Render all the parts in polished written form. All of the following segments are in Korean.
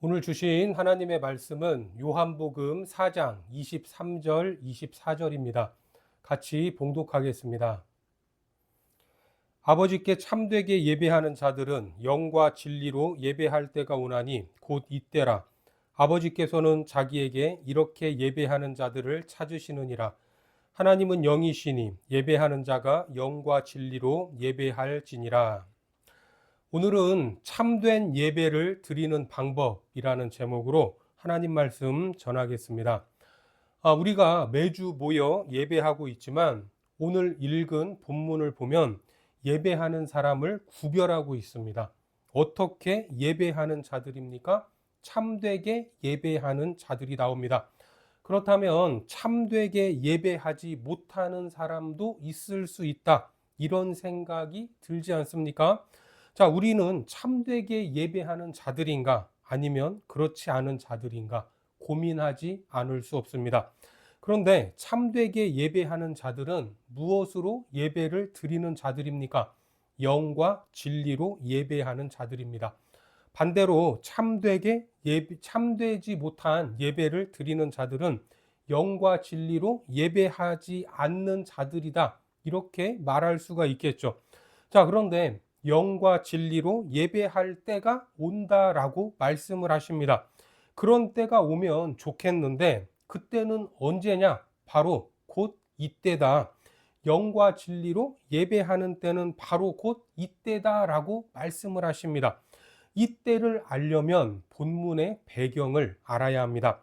오늘 주신 하나님의 말씀은 요한복음 4장 23절, 24절입니다. 같이 봉독하겠습니다. 아버지께 참되게 예배하는 자들은 영과 진리로 예배할 때가 오나니 곧 이때라. 아버지께서는 자기에게 이렇게 예배하는 자들을 찾으시느니라. 하나님은 영이시니 예배하는 자가 영과 진리로 예배할지니라. 오늘은 참된 예배를 드리는 방법이라는 제목으로 하나님 말씀 전하겠습니다. 우리가 매주 모여 예배하고 있지만 오늘 읽은 본문을 보면 예배하는 사람을 구별하고 있습니다. 어떻게 예배하는 자들입니까? 참되게 예배하는 자들이 나옵니다. 그렇다면 참되게 예배하지 못하는 사람도 있을 수 있다. 이런 생각이 들지 않습니까? 자, 우리는 참되게 예배하는 자들인가 아니면 그렇지 않은 자들인가 고민하지 않을 수 없습니다. 그런데 참되게 예배하는 자들은 무엇으로 예배를 드리는 자들입니까? 영과 진리로 예배하는 자들입니다. 반대로 참되지 못한 예배를 드리는 자들은 영과 진리로 예배하지 않는 자들이다. 이렇게 말할 수가 있겠죠. 자, 그런데 영과 진리로 예배할 때가 온다라고 말씀을 하십니다. 그런 때가 오면 좋겠는데 그때는 언제냐? 바로 곧 이때다. 영과 진리로 예배하는 때는 바로 곧 이때다라고 말씀을 하십니다. 이때를 알려면 본문의 배경을 알아야 합니다.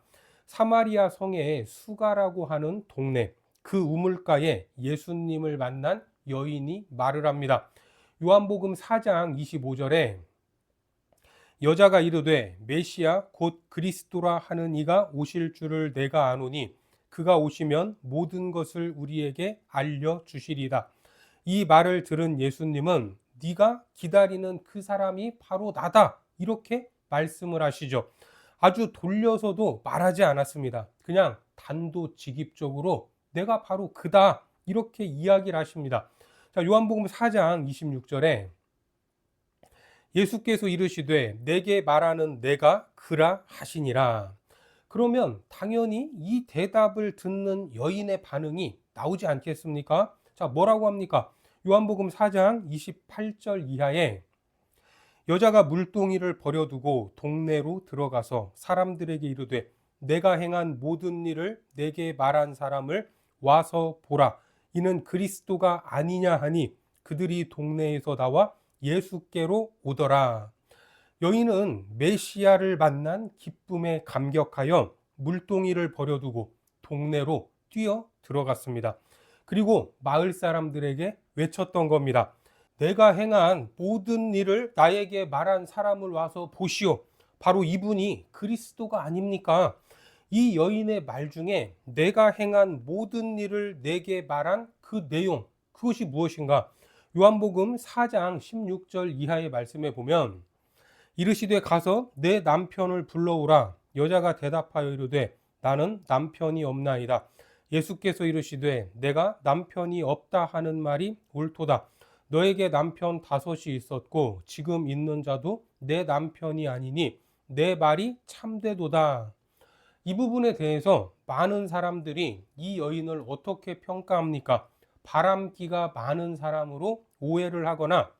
사마리아 성의 수가라고 하는 동네, 그 우물가에 예수님을 만난 여인이 말을 합니다. 요한복음 4장 25절에 여자가 이르되 메시아 곧 그리스도라 하는 이가 오실 줄을 내가 아노니 그가 오시면 모든 것을 우리에게 알려주시리다. 이 말을 들은 예수님은 네가 기다리는 그 사람이 바로 나다. 이렇게 말씀을 하시죠. 아주 돌려서도 말하지 않았습니다. 그냥 단도직입적으로 내가 바로 그다. 이렇게 이야기를 하십니다. 자, 요한복음 4장 26절에 예수께서 이르시되 내게 말하는 내가 그라 하시니라. 그러면 당연히 이 대답을 듣는 여인의 반응이 나오지 않겠습니까? 자, 뭐라고 합니까? 요한복음 4장 28절 이하에 여자가 물동이를 버려두고 동네로 들어가서 사람들에게 이르되 내가 행한 모든 일을 내게 말한 사람을 와서 보라. 이는 그리스도가 아니냐 하니 그들이 동네에서 나와 예수께로 오더라. 여인은 메시아를 만난 기쁨에 감격하여 물동이를 버려두고 동네로 뛰어 들어갔습니다. 그리고 마을 사람들에게 외쳤던 겁니다. 내가 행한 모든 일을 나에게 말한 사람을 와서 보시오. 바로 이분이 그리스도가 아닙니까? 이 여인의 말 중에 내가 행한 모든 일을 내게 말한 그 내용, 그것이 무엇인가? 요한복음 4장 16절 이하의 말씀에 보면 이르시되 가서 내 남편을 불러오라. 여자가 대답하여 이르되 나는 남편이 없나이다. 예수께서 이르시되 내가 남편이 없다 하는 말이 옳도다. 너에게 남편 5이 있었고 지금 있는 자도 내 남편이 아니니 내 말이 참되도다. 이 부분에 대해서 많은 사람들이 이 여인을 어떻게 평가합니까? 바람기가 많은 사람으로 오해를 하거나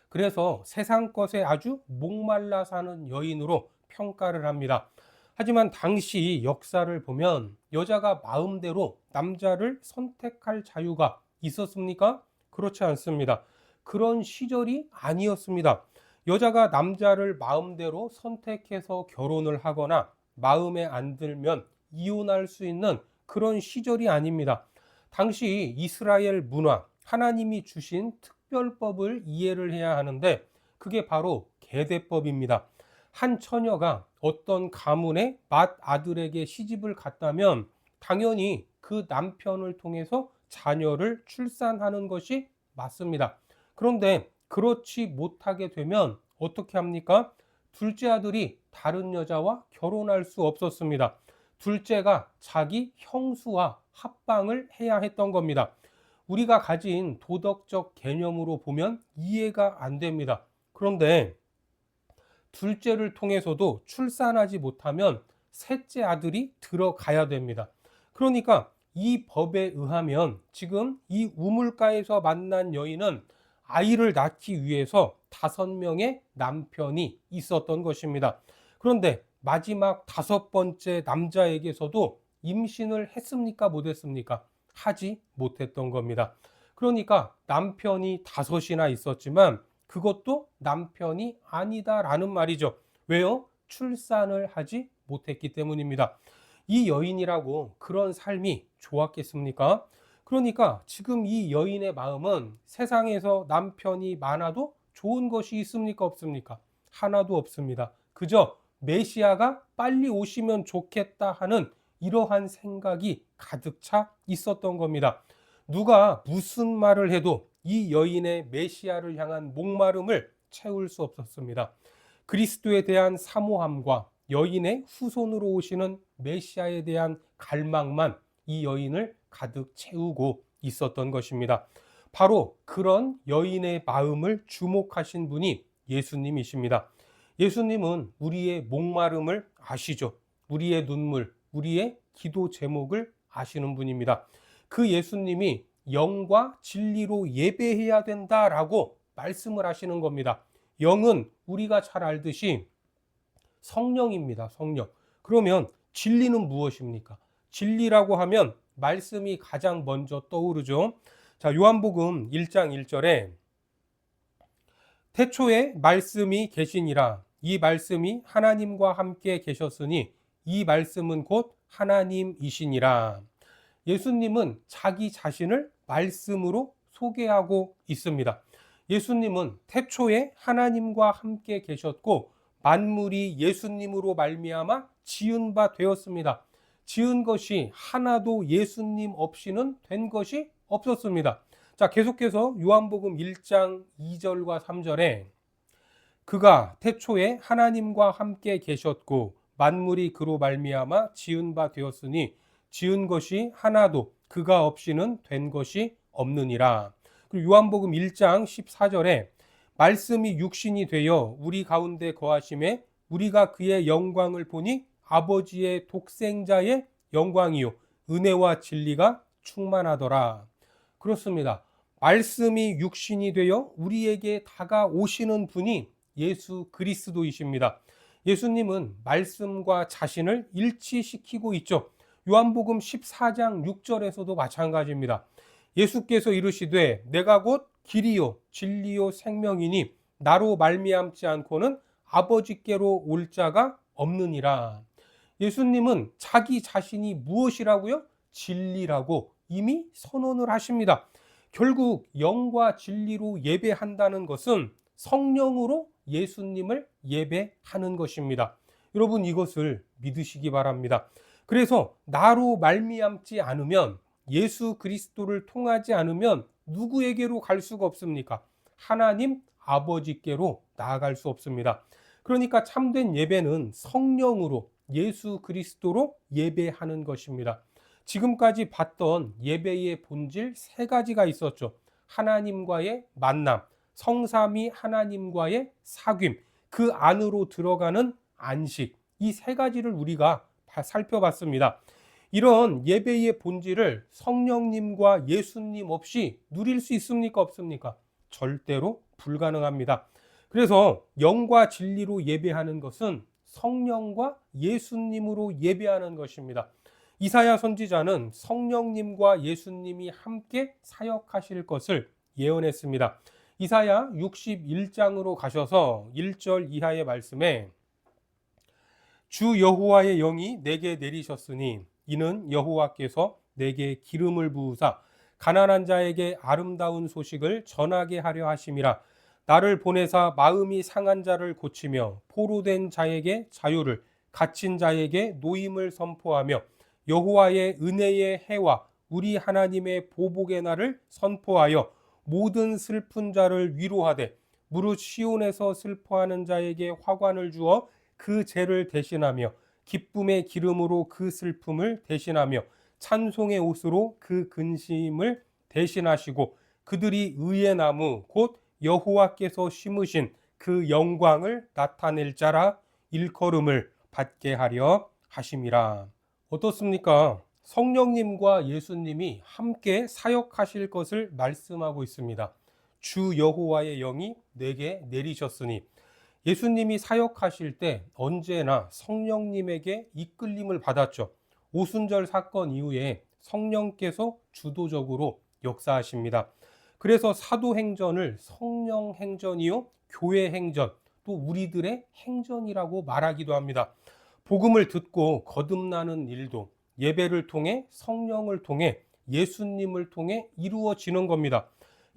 그래서 세상 것에 아주 목말라 사는 여인으로 평가를 합니다. 하지만 당시 역사를 보면 여자가 마음대로 남자를 선택할 자유가 있었습니까? 그렇지 않습니다. 그런 시절이 아니었습니다. 여자가 남자를 마음대로 선택해서 결혼을 하거나 마음에 안 들면 이혼할 수 있는 그런 시절이 아닙니다. 당시 이스라엘 문화, 하나님이 주신 특별법을 이해를 해야 하는데 그게 바로 계대법입니다. 한 처녀가 어떤 가문의 맏아들에게 시집을 갔다면 당연히 그 남편을 통해서 자녀를 출산하는 것이 맞습니다. 그런데 그렇지 못하게 되면 어떻게 합니까? 둘째 아들이 다른 여자와 결혼할 수 없었습니다. 둘째가 자기 형수와 합방을 해야 했던 겁니다. 우리가 가진 도덕적 개념으로 보면 이해가 안 됩니다. 그런데 둘째를 통해서도 출산하지 못하면 셋째 아들이 들어가야 됩니다. 그러니까 이 법에 의하면 지금 이 우물가에서 만난 여인은 아이를 낳기 위해서 5명의 남편이 있었던 것입니다. 그런데 마지막 5번째 남자에게서도 임신을 했습니까? 못했습니까? 하지 못했던 겁니다. 그러니까 남편이 5이나 있었지만 그것도 남편이 아니다라는 말이죠. 왜요? 출산을 하지 못했기 때문입니다. 이 여인이라고 그런 삶이 좋았겠습니까? 그러니까 지금 이 여인의 마음은 세상에서 남편이 많아도 좋은 것이 있습니까? 없습니까? 하나도 없습니다. 그저 메시아가 빨리 오시면 좋겠다 하는 이러한 생각이 가득 차 있었던 겁니다. 누가 무슨 말을 해도 이 여인의 메시아를 향한 목마름을 채울 수 없었습니다. 그리스도에 대한 사모함과 여인의 후손으로 오시는 메시아에 대한 갈망만 이 여인을 가득 채우고 있었던 것입니다. 바로 그런 여인의 마음을 주목하신 분이 예수님이십니다. 예수님은 우리의 목마름을 아시죠. 우리의 눈물, 우리의 기도 제목을 아시는 분입니다. 그 예수님이 영과 진리로 예배해야 된다라고 말씀을 하시는 겁니다. 영은 우리가 잘 알듯이 성령입니다. 성령. 그러면 진리는 무엇입니까? 진리라고 하면 말씀이 가장 먼저 떠오르죠. 자, 요한복음 1장 1절에 태초에 말씀이 계시니라. 이 말씀이 하나님과 함께 계셨으니 이 말씀은 곧 하나님이시니라. 예수님은 자기 자신을 말씀으로 소개하고 있습니다. 예수님은 태초에 하나님과 함께 계셨고 만물이 예수님으로 말미암아 지은 바 되었습니다. 지은 것이 하나도 예수님 없이는 된 것이 없었습니다. 자, 계속해서 요한복음 1장 2절과 3절에 그가 태초에 하나님과 함께 계셨고 만물이 그로 말미암아 지은 바 되었으니 지은 것이 하나도 그가 없이는 된 것이 없느니라. 그리고 요한복음 1장 14절에 말씀이 육신이 되어 우리 가운데 거하심에 우리가 그의 영광을 보니 아버지의 독생자의 영광이요 은혜와 진리가 충만하더라. 그렇습니다. 말씀이 육신이 되어 우리에게 다가오시는 분이 예수 그리스도이십니다. 예수님은 말씀과 자신을 일치시키고 있죠. 요한복음 14장 6절에서도 마찬가지입니다. 예수께서 이르시되 내가 곧 길이요 진리요 생명이니 나로 말미암지 않고는 아버지께로 올 자가 없느니라. 예수님은 자기 자신이 무엇이라고요? 진리라고 이미 선언을 하십니다. 결국 영과 진리로 예배한다는 것은 성령으로 예수님을 예배하는 것입니다. 여러분 이것을 믿으시기 바랍니다. 그래서 나로 말미암지 않으면 예수 그리스도를 통하지 않으면 누구에게로 갈 수가 없습니까? 하나님 아버지께로 나아갈 수 없습니다. 그러니까 참된 예배는 성령으로 예수 그리스도로 예배하는 것입니다. 지금까지 봤던 예배의 본질 3가지가 있었죠. 하나님과의 만남, 성삼위 하나님과의 사귐, 그 안으로 들어가는 안식, 이 3가지를 우리가 살펴봤습니다. 이런 예배의 본질을 성령님과 예수님 없이 누릴 수 있습니까? 없습니까? 절대로 불가능합니다. 그래서 영과 진리로 예배하는 것은 성령과 예수님으로 예배하는 것입니다. 이사야 선지자는 성령님과 예수님이 함께 사역하실 것을 예언했습니다. 이사야 61장으로 가셔서 1절 이하의 말씀에 주 여호와의 영이 내게 내리셨으니 이는 여호와께서 내게 기름을 부으사 가난한 자에게 아름다운 소식을 전하게 하려 하심이라. 나를 보내사 마음이 상한 자를 고치며 포로된 자에게 자유를, 갇힌 자에게 노임을 선포하며 여호와의 은혜의 해와 우리 하나님의 보복의 날을 선포하여 모든 슬픈 자를 위로하되 무릇 시온에서 슬퍼하는 자에게 화관을 주어 그 죄를 대신하며 기쁨의 기름으로 그 슬픔을 대신하며 찬송의 옷으로 그 근심을 대신하시고 그들이 의의 나무 곧 여호와께서 심으신 그 영광을 나타낼 자라 일컬음을 받게 하려 하심이라. 어떻습니까? 성령님과 예수님이 함께 사역하실 것을 말씀하고 있습니다. 주 여호와의 영이 내게 내리셨으니, 예수님이 사역하실 때 언제나 성령님에게 이끌림을 받았죠. 오순절 사건 이후에 성령께서 주도적으로 역사하십니다. 그래서 사도행전을 성령 행전이요 교회 행전, 또 우리들의 행전이라고 말하기도 합니다. 복음을 듣고 거듭나는 일도 예배를 통해, 성령을 통해, 예수님을 통해 이루어지는 겁니다.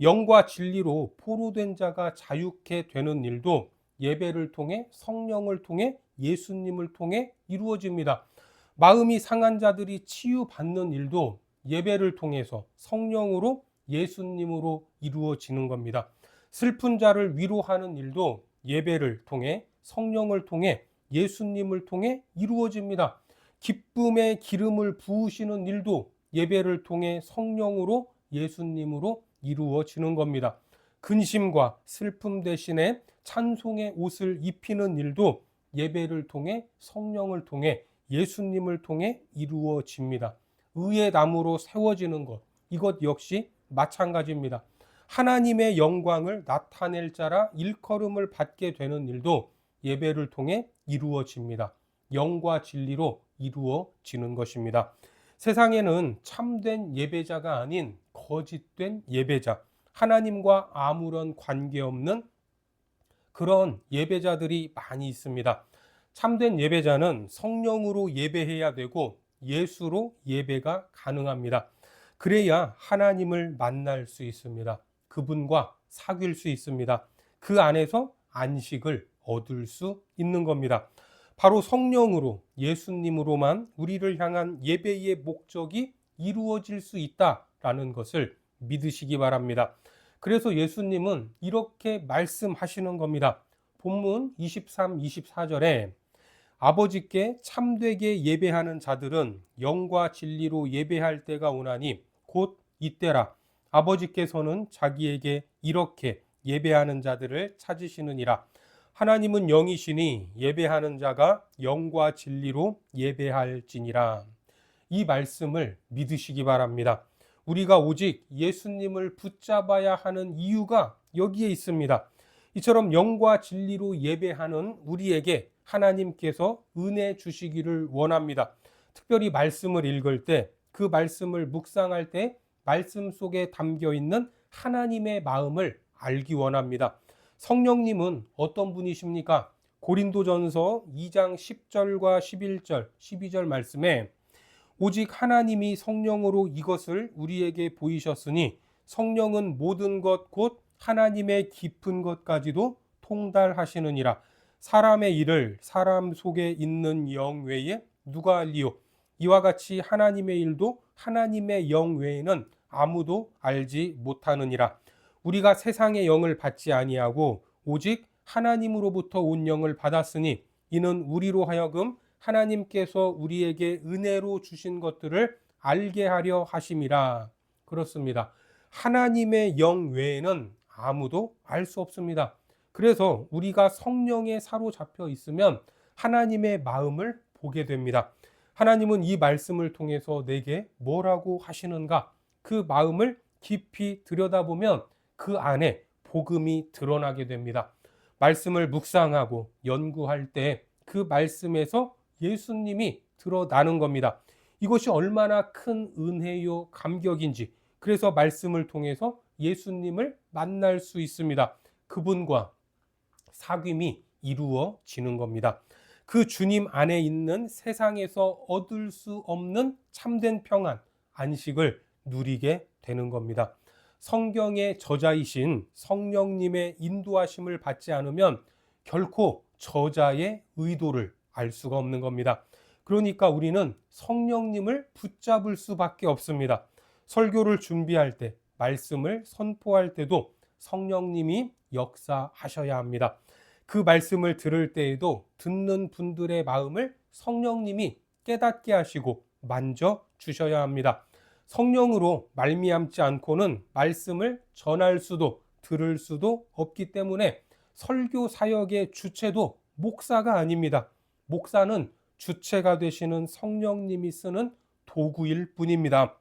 영과 진리로 포로된 자가 자유케 되는 일도 예배를 통해, 성령을 통해, 예수님을 통해 이루어집니다. 마음이 상한 자들이 치유받는 일도 예배를 통해서, 성령으로, 예수님으로 이루어지는 겁니다. 슬픈 자를 위로하는 일도 예배를 통해, 성령을 통해, 예수님을 통해 이루어집니다. 기쁨의 기름을 부으시는 일도 예배를 통해, 성령으로, 예수님으로 이루어지는 겁니다. 근심과 슬픔 대신에 찬송의 옷을 입히는 일도 예배를 통해, 성령을 통해, 예수님을 통해 이루어집니다. 의의 나무로 세워지는 것, 이것 역시 마찬가지입니다. 하나님의 영광을 나타낼 자라 일컬음을 받게 되는 일도 예배를 통해 이루어집니다. 영과 진리로 이루어지는 것입니다. 세상에는 참된 예배자가 아닌 거짓된 예배자, 하나님과 아무런 관계없는 그런 예배자들이 많이 있습니다. 참된 예배자는 성령으로 예배해야 되고 예수로 예배가 가능합니다. 그래야 하나님을 만날 수 있습니다. 그분과 사귈 수 있습니다. 그 안에서 안식을 얻을 수 있는 겁니다. 바로 성령으로, 예수님으로만 우리를 향한 예배의 목적이 이루어질 수 있다라는 것을 믿으시기 바랍니다. 그래서 예수님은 이렇게 말씀하시는 겁니다. 본문 23, 24절에 아버지께 참되게 예배하는 자들은 영과 진리로 예배할 때가 오나니 곧 이때라. 아버지께서는 자기에게 이렇게 예배하는 자들을 찾으시느니라. 하나님은 영이시니 예배하는 자가 영과 진리로 예배할지니라. 이 말씀을 믿으시기 바랍니다. 우리가 오직 예수님을 붙잡아야 하는 이유가 여기에 있습니다. 이처럼 영과 진리로 예배하는 우리에게 하나님께서 은혜 주시기를 원합니다. 특별히 말씀을 읽을 때, 그 말씀을 묵상할 때 말씀 속에 담겨 있는 하나님의 마음을 알기 원합니다. 성령님은 어떤 분이십니까? 고린도전서 2장 10절과 11절, 12절 말씀에 오직 하나님이 성령으로 이것을 우리에게 보이셨으니 성령은 모든 것 곧 하나님의 깊은 것까지도 통달하시느니라. 사람의 일을 사람 속에 있는 영 외에 누가 알리요? 이와 같이 하나님의 일도 하나님의 영 외에는 아무도 알지 못하느니라. 우리가 세상의 영을 받지 아니하고 오직 하나님으로부터 온 영을 받았으니 이는 우리로 하여금 하나님께서 우리에게 은혜로 주신 것들을 알게 하려 하심이라. 그렇습니다. 하나님의 영 외에는 아무도 알 수 없습니다. 그래서 우리가 성령에 사로잡혀 있으면 하나님의 마음을 보게 됩니다. 하나님은 이 말씀을 통해서 내게 뭐라고 하시는가? 그 마음을 깊이 들여다보면 그 안에 복음이 드러나게 됩니다. 말씀을 묵상하고 연구할 때 그 말씀에서 예수님이 드러나는 겁니다. 이것이 얼마나 큰 은혜요 감격인지, 그래서 말씀을 통해서 예수님을 만날 수 있습니다. 그분과 사귐이 이루어지는 겁니다. 그 주님 안에 있는 세상에서 얻을 수 없는 참된 평안, 안식을 누리게 되는 겁니다. 성경의 저자이신 성령님의 인도하심을 받지 않으면 결코 저자의 의도를 알 수가 없는 겁니다. 그러니까 우리는 성령님을 붙잡을 수밖에 없습니다. 설교를 준비할 때, 말씀을 선포할 때도 성령님이 역사하셔야 합니다. 그 말씀을 들을 때에도 듣는 분들의 마음을 성령님이 깨닫게 하시고 만져 주셔야 합니다. 성령으로 말미암지 않고는 말씀을 전할 수도 들을 수도 없기 때문에 설교 사역의 주체도 목사가 아닙니다. 목사는 주체가 되시는 성령님이 쓰는 도구일 뿐입니다.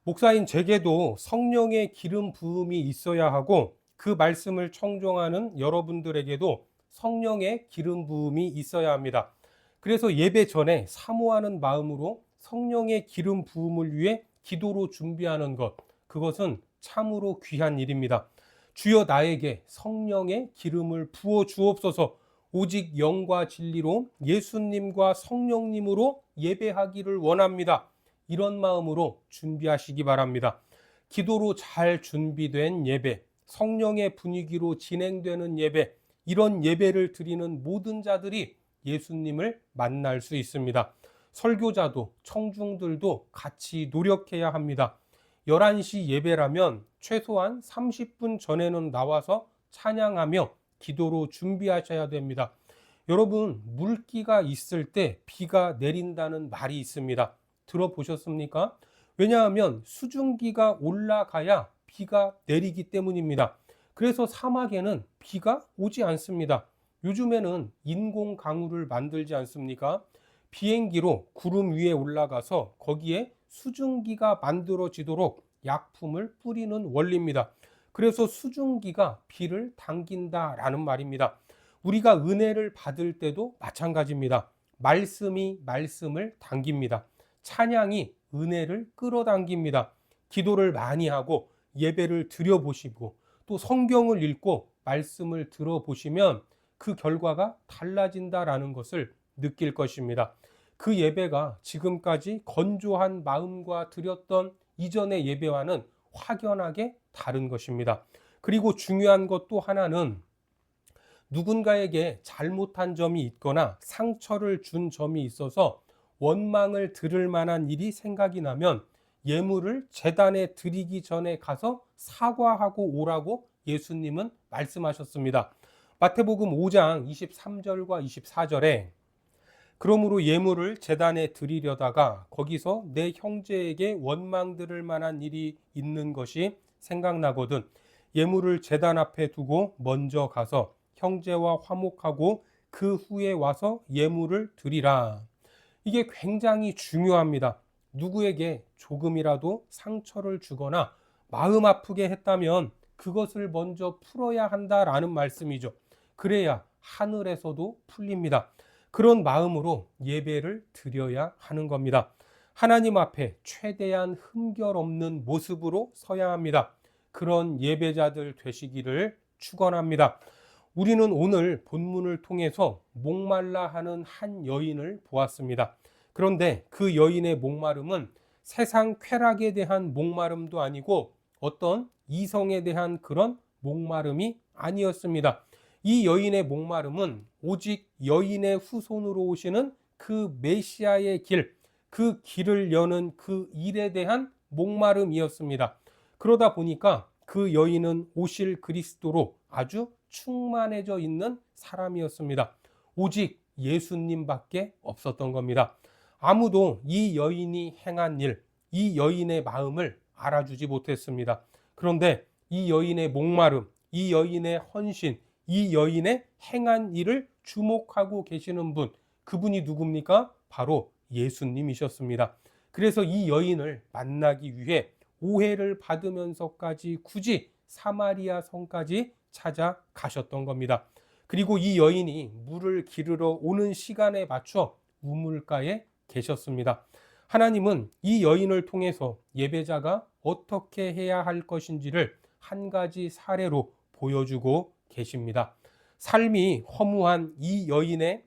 목사인 제게도 성령의 기름 부음이 있어야 하고 그 말씀을 청종하는 여러분들에게도 성령의 기름 부음이 있어야 합니다. 그래서 예배 전에 사모하는 마음으로 성령의 기름 부음을 위해 기도로 준비하는 것, 그것은 참으로 귀한 일입니다. 주여 나에게 성령의 기름을 부어 주옵소서. 오직 영과 진리로 예수님과 성령님으로 예배하기를 원합니다. 이런 마음으로 준비하시기 바랍니다. 기도로 잘 준비된 예배, 성령의 분위기로 진행되는 예배, 이런 예배를 드리는 모든 자들이 예수님을 만날 수 있습니다. 설교자도 청중들도 같이 노력해야 합니다. 11시 예배라면 최소한 30분 전에는 나와서 찬양하며 기도로 준비하셔야 됩니다. 여러분, 물기가 있을 때 비가 내린다는 말이 있습니다. 들어보셨습니까? 왜냐하면 수증기가 올라가야 비가 내리기 때문입니다. 그래서 사막에는 비가 오지 않습니다. 요즘에는 인공 강우를 만들지 않습니까? 비행기로 구름 위에 올라가서 거기에 수증기가 만들어지도록 약품을 뿌리는 원리입니다. 그래서 수증기가 비를 당긴다라는 말입니다. 우리가 은혜를 받을 때도 마찬가지입니다. 말씀이 말씀을 당깁니다. 찬양이 은혜를 끌어당깁니다. 기도를 많이 하고 예배를 드려보시고 또 성경을 읽고 말씀을 들어보시면 그 결과가 달라진다라는 것을 느낄 것입니다. 그 예배가 지금까지 건조한 마음과 드렸던 이전의 예배와는 확연하게 다른 것입니다. 그리고 중요한 것 또 하나는 누군가에게 잘못한 점이 있거나 상처를 준 점이 있어서 원망을 들을 만한 일이 생각이 나면 예물을 제단에 드리기 전에 가서 사과하고 오라고 예수님은 말씀하셨습니다. 마태복음 5장 23절과 24절에 그러므로 예물을 제단에 드리려다가 거기서 내 형제에게 원망 들을 만한 일이 있는 것이 생각나거든 예물을 제단 앞에 두고 먼저 가서 형제와 화목하고 그 후에 와서 예물을 드리라. 이게 굉장히 중요합니다. 누구에게 조금이라도 상처를 주거나 마음 아프게 했다면 그것을 먼저 풀어야 한다라는 말씀이죠. 그래야 하늘에서도 풀립니다. 그런 마음으로 예배를 드려야 하는 겁니다. 하나님 앞에 최대한 흠결 없는 모습으로 서야 합니다. 그런 예배자들 되시기를 축원합니다. 우리는 오늘 본문을 통해서 목말라 하는 한 여인을 보았습니다. 그런데 그 여인의 목마름은 세상 쾌락에 대한 목마름도 아니고 어떤 이성에 대한 그런 목마름이 아니었습니다. 이 여인의 목마름은 오직 여인의 후손으로 오시는 그 메시아의 길, 그 길을 여는 그 일에 대한 목마름이었습니다. 그러다 보니까 그 여인은 오실 그리스도로 아주 충만해져 있는 사람이었습니다. 오직 예수님밖에 없었던 겁니다. 아무도 이 여인이 행한 일, 이 여인의 마음을 알아주지 못했습니다. 그런데 이 여인의 목마름, 이 여인의 헌신, 이 여인의 행한 일을 주목하고 계시는 분, 그분이 누굽니까? 바로 예수님이셨습니다. 그래서 이 여인을 만나기 위해 오해를 받으면서까지 굳이 사마리아 성까지 찾아가셨던 겁니다. 그리고 이 여인이 물을 기르러 오는 시간에 맞춰 우물가에 계셨습니다. 하나님은 이 여인을 통해서 예배자가 어떻게 해야 할 것인지를 한 가지 사례로 보여주고 계십니다. 삶이 허무한 이 여인의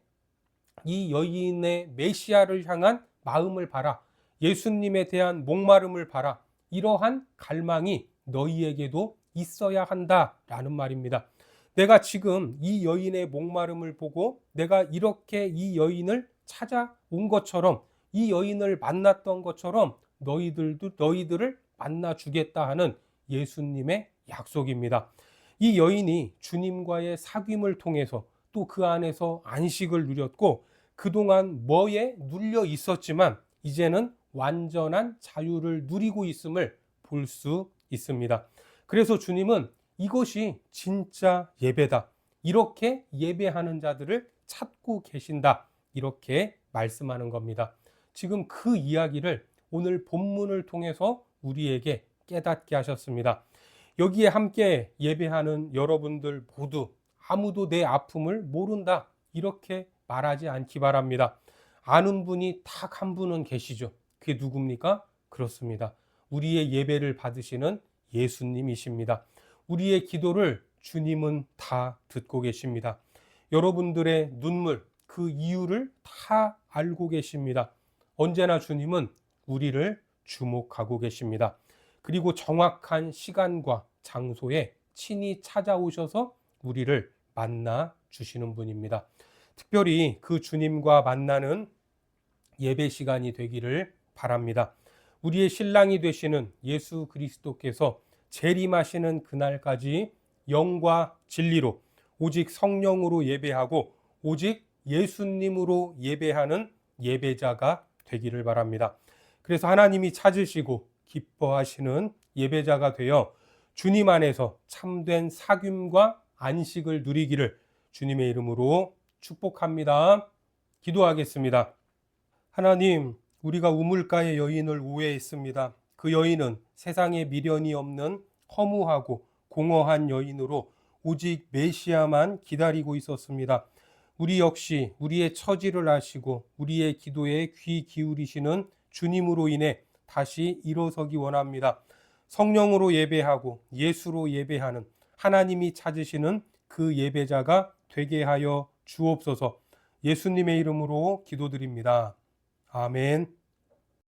메시아를 향한 마음을 봐라. 예수님에 대한 목마름을 봐라. 이러한 갈망이 너희에게도 있어야 한다라는 말입니다. 내가 지금 이 여인의 목마름을 보고 내가 이렇게 이 여인을 찾아온 것처럼 이 여인을 만났던 것처럼 너희들을 만나 주겠다 하는 예수님의 약속입니다. 이 여인이 주님과의 사귐을 통해서 또 그 안에서 안식을 누렸고 그동안 뭐에 눌려 있었지만 이제는 완전한 자유를 누리고 있음을 볼 수 있습니다. 그래서 주님은 이것이 진짜 예배다. 이렇게 예배하는 자들을 찾고 계신다. 이렇게 말씀하는 겁니다. 지금 그 이야기를 오늘 본문을 통해서 우리에게 깨닫게 하셨습니다. 여기에 함께 예배하는 여러분들 모두 아무도 내 아픔을 모른다. 이렇게 말하지 않기 바랍니다. 아는 분이 딱 한 분은 계시죠. 그게 누굽니까? 그렇습니다. 우리의 예배를 받으시는 예수님이십니다. 우리의 기도를 주님은 다 듣고 계십니다. 여러분들의 눈물, 그 이유를 다 알고 계십니다. 언제나 주님은 우리를 주목하고 계십니다. 그리고 정확한 시간과 장소에 친히 찾아오셔서 우리를 만나 주시는 분입니다. 특별히 그 주님과 만나는 예배 시간이 되기를 바랍니다. 우리의 신랑이 되시는 예수 그리스도께서 재림하시는 그날까지 영과 진리로 오직 성령으로 예배하고 오직 예수님으로 예배하는 예배자가 되기를 바랍니다. 그래서 하나님이 찾으시고 기뻐하시는 예배자가 되어 주님 안에서 참된 사귐과 안식을 누리기를 주님의 이름으로 축복합니다. 기도하겠습니다. 하나님, 우리가 우물가의 여인을 오해했습니다. 그 여인은 세상에 미련이 없는 허무하고 공허한 여인으로 오직 메시아만 기다리고 있었습니다. 우리 역시 우리의 처지를 아시고 우리의 기도에 귀 기울이시는 주님으로 인해 다시 일어서기 원합니다. 성령으로 예배하고 예수로 예배하는 하나님이 찾으시는 그 예배자가 되게 하여 주옵소서. 예수님의 이름으로 기도드립니다. 아멘.